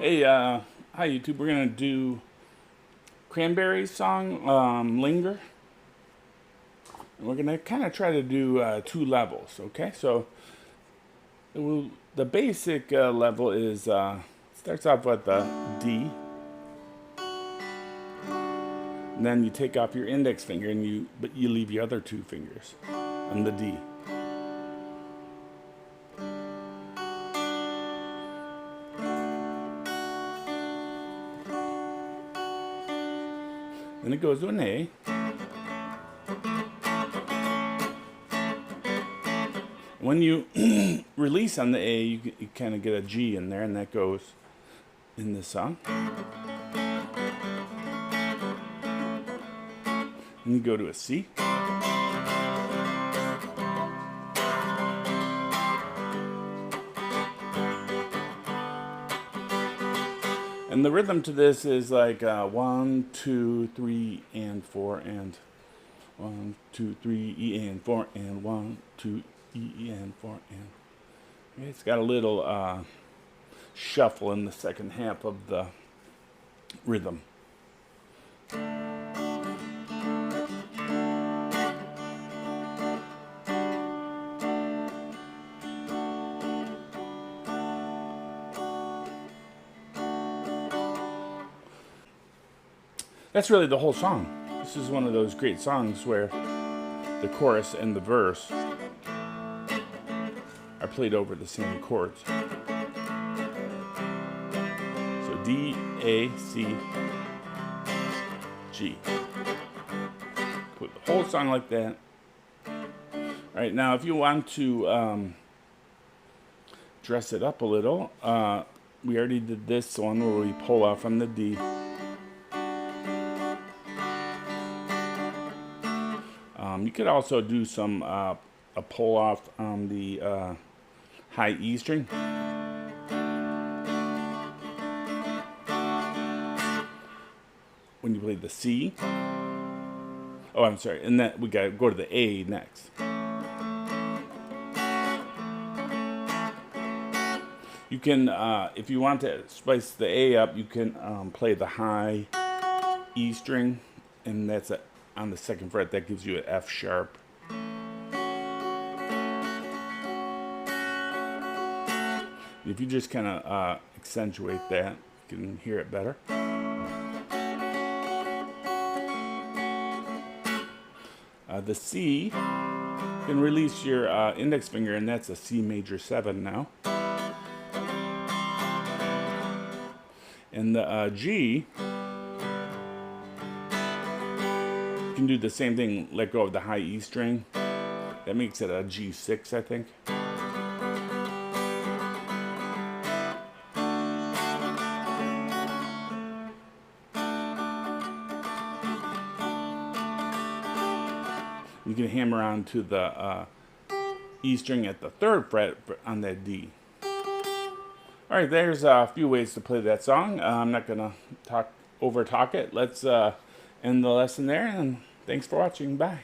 Hey, hi YouTube. We're gonna do Cranberries song, Linger. And we're gonna kind of try to do 2 levels. Okay, so the basic level is starts off with the D, and then you take off your index finger and you leave your other 2 fingers on the D. Then it goes to an A. When you release on the A, you kind of get a G in there, and that goes in this song. And you go to a C. And the rhythm to this is like 1, 2, 3, and 4, and 1, 2, 3, E and 4, and 1, 2, E and 4, and it's got a little shuffle in the second half of the rhythm. That's really the whole song. This is one of those great songs where the chorus and the verse are played over the same chords. So D, A, C, G. Put the whole song like that. Alright, now if you want to dress it up a little, we already did this one where we pull off on the D. You could also do some a pull off on the high E string. When you play the C. Oh, I'm sorry. And then we got to go to the A next. You can, if you want to spice the A up, you can play the high E string, and that's on the 2nd fret. That gives you an F sharp. If you just kind of accentuate that, you can hear it better. The C, you can release your index finger, and that's a C major 7 now. And the G, you can do the same thing, let go of the high E string. That makes it a G6, I think. You can hammer on to the E string at the 3rd fret on that D. Alright, there's a few ways to play that song. I'm not going to over talk it. Let's end the lesson there, and thanks for watching. Bye.